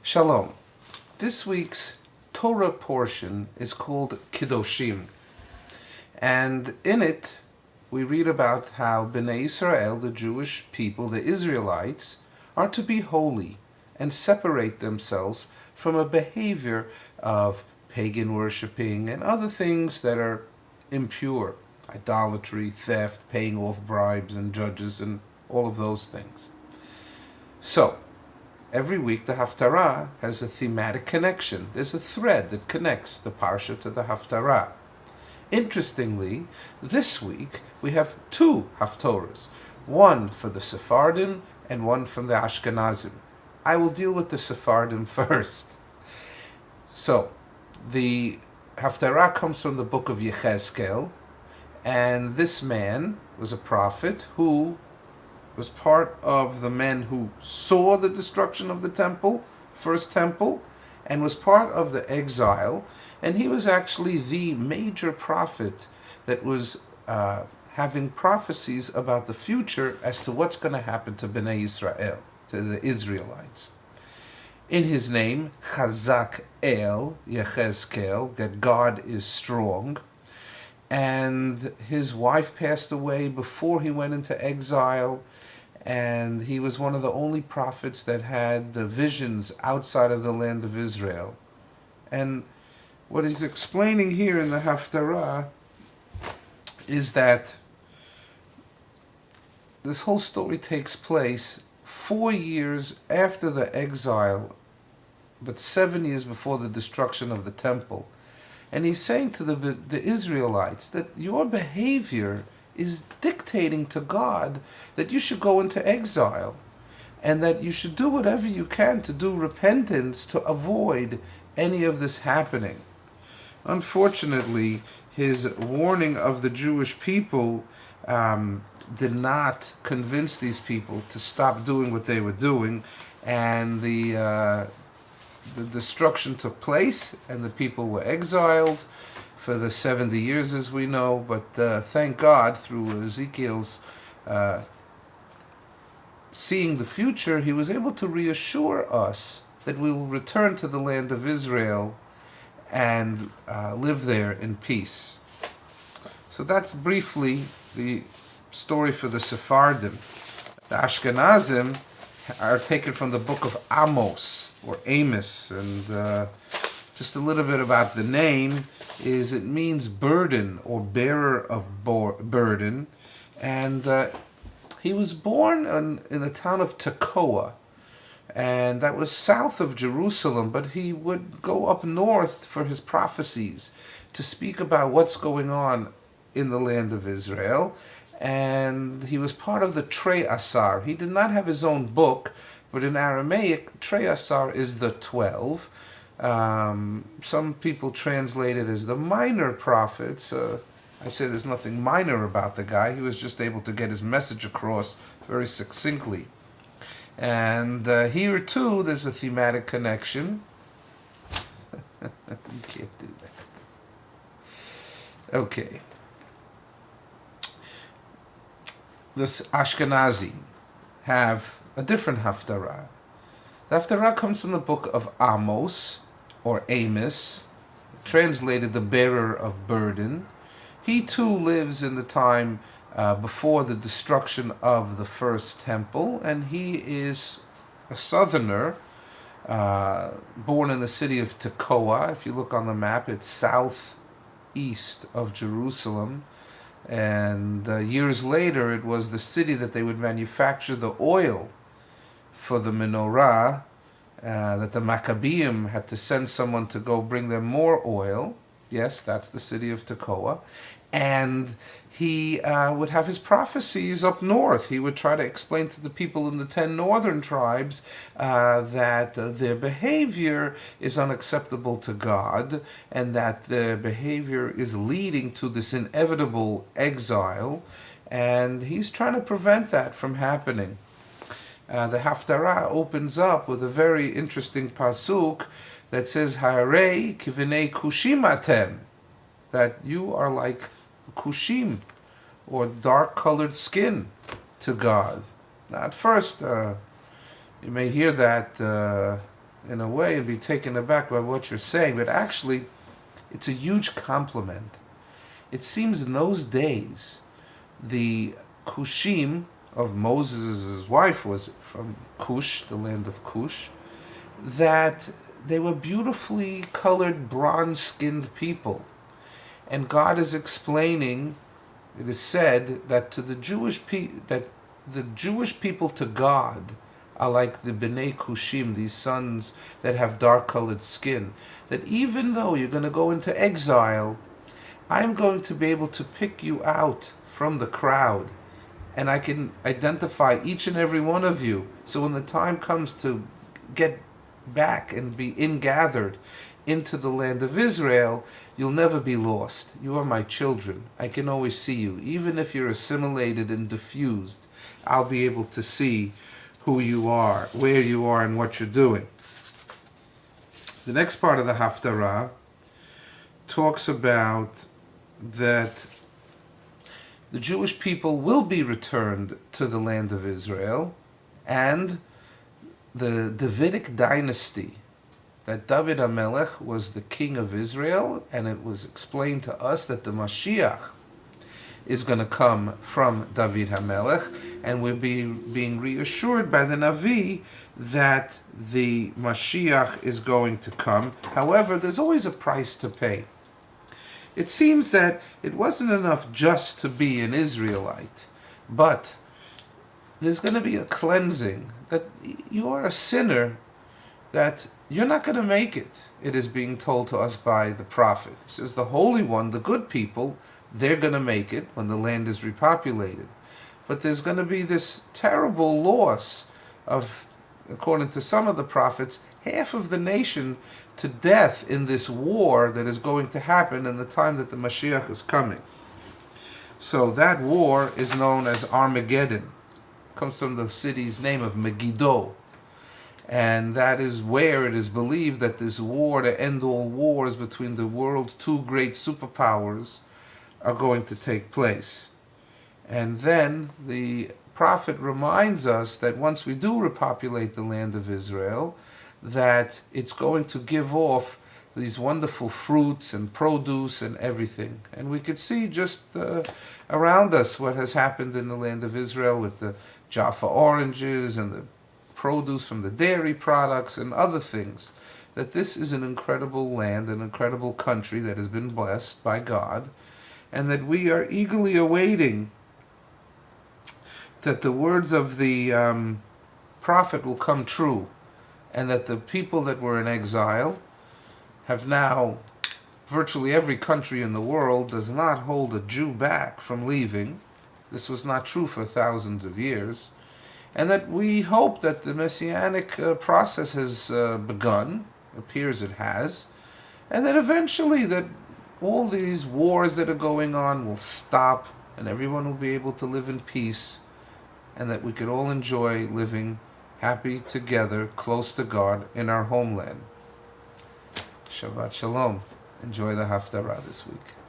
Shalom. This week's Torah portion is called Kedoshim. And in it, we read about how Bnei Israel, the Jewish people, the Israelites, are to be holy and separate themselves from a behavior of pagan worshipping and other things that are impure. Idolatry, theft, paying off bribes and judges, and all of those things. So, every week the Haftarah has a thematic connection. There's a thread that connects the Parsha to the Haftarah. Interestingly, this week we have two Haftorahs, one for the Sephardim and one from the Ashkenazim. I will deal with the Sephardim first. So, the Haftarah comes from the book of Yechezkel, and this man was a prophet who was part of the men who saw the destruction of the temple, first temple, and was part of the exile. And he was actually the major prophet that was having prophecies about the future as to what's going to happen to Bnei Israel, to the Israelites. In his name, Chazak El, Yechezkel, that God is strong. And his wife passed away before he went into exile. And he was one of the only prophets that had the visions outside of the land of Israel. And what he's explaining here in the Haftarah is that this whole story takes place 4 years after the exile, but 7 years before the destruction of the temple. And he's saying to the Israelites that your behavior is dictating to God that you should go into exile and that you should do whatever you can to do repentance to avoid any of this happening. Unfortunately, his warning of the Jewish people did not convince these people to stop doing what they were doing, and the destruction took place and the people were exiled for the 70 years, as we know. But thank God, through Ezekiel's seeing the future, he was able to reassure us that we will return to the land of Israel and live there in peace. So that's briefly the story for the Sephardim. The Ashkenazim are taken from the book of Amos, or Amos, and just a little bit about the name is it means burden or bearer of burden. And he was born in the town of Tekoa, and that was south of Jerusalem, but he would go up north for his prophecies to speak about what's going on in the land of Israel. And he was part of the Trei Asar. He did not have his own book, but in Aramaic, Trei Asar is the 12. Some people translate it as the minor prophets. I say there's nothing minor about the guy. He was just able to get his message across very succinctly. And here too, there's a thematic connection. You can't do that. Okay. The Ashkenazi have a different Haftarah. The Haftarah comes from the book of Amos, or Amos, translated the bearer of burden. He too lives in the time before the destruction of the first temple, and he is a southerner, born in the city of Tekoa. If you look on the map, it's southeast of Jerusalem. And years later, it was the city that they would manufacture the oil for the menorah, that the Maccabeim had to send someone to go bring them more oil. Yes, that's the city of Tekoa. And he would have his prophecies up north. He would try to explain to the people in the 10 northern tribes that their behavior is unacceptable to God, and that their behavior is leading to this inevitable exile. And he's trying to prevent that from happening. The Haftarah opens up with a very interesting pasuk that says, Harei kivnei kushim atem, that you are like kushim, or dark-colored skin, to God. Now, at first, you may hear that in a way and be taken aback by what you're saying, but actually, it's a huge compliment. It seems in those days, the Kushim of Moses' wife was from Cush, the land of Cush, that they were beautifully colored, bronze-skinned people. And God is explaining, it is said that to the Jewish people to God are like the Bnei Kushim, these sons that have dark-colored skin. That even though you're going to go into exile, I'm going to be able to pick you out from the crowd, and I can identify each and every one of you. So when the time comes to get back and be ingathered into the land of Israel, you'll never be lost. You are my children. I can always see you. Even if you're assimilated and diffused, I'll be able to see who you are, where you are, and what you're doing. The next part of the Haftarah talks about that the Jewish people will be returned to the land of Israel, and the Davidic dynasty, that David HaMelech was the king of Israel, and it was explained to us that the Mashiach is going to come from David HaMelech, and we're being reassured by the Navi that the Mashiach is going to come. However, there's always a price to pay. It seems that it wasn't enough just to be an Israelite, but there's going to be a cleansing, that you are a sinner, that you're not going to make it. It is being told to us by the prophet. He says the Holy One, the good people, they're going to make it when the land is repopulated. But there's going to be this terrible loss of, according to some of the prophets, half of the nation to death in this war that is going to happen in the time that the Mashiach is coming. So that war is known as Armageddon. It comes from the city's name of Megiddo. And that is where it is believed that this war, to end all wars between the world's two great superpowers, are going to take place. And then the prophet reminds us that once we do repopulate the land of Israel, that it's going to give off these wonderful fruits and produce and everything. And we could see just around us what has happened in the land of Israel with the Jaffa oranges and the produce from the dairy products and other things. That this is an incredible land, an incredible country that has been blessed by God, and that we are eagerly awaiting that the words of the prophet will come true, and that the people that were in exile have now, virtually every country in the world does not hold a Jew back from leaving. This was not true for thousands of years. And that we hope that the Messianic process has begun, appears it has, and that eventually that all these wars that are going on will stop, and everyone will be able to live in peace, and that we could all enjoy living happy together, close to God, in our homeland. Shabbat Shalom. Enjoy the Haftarah this week.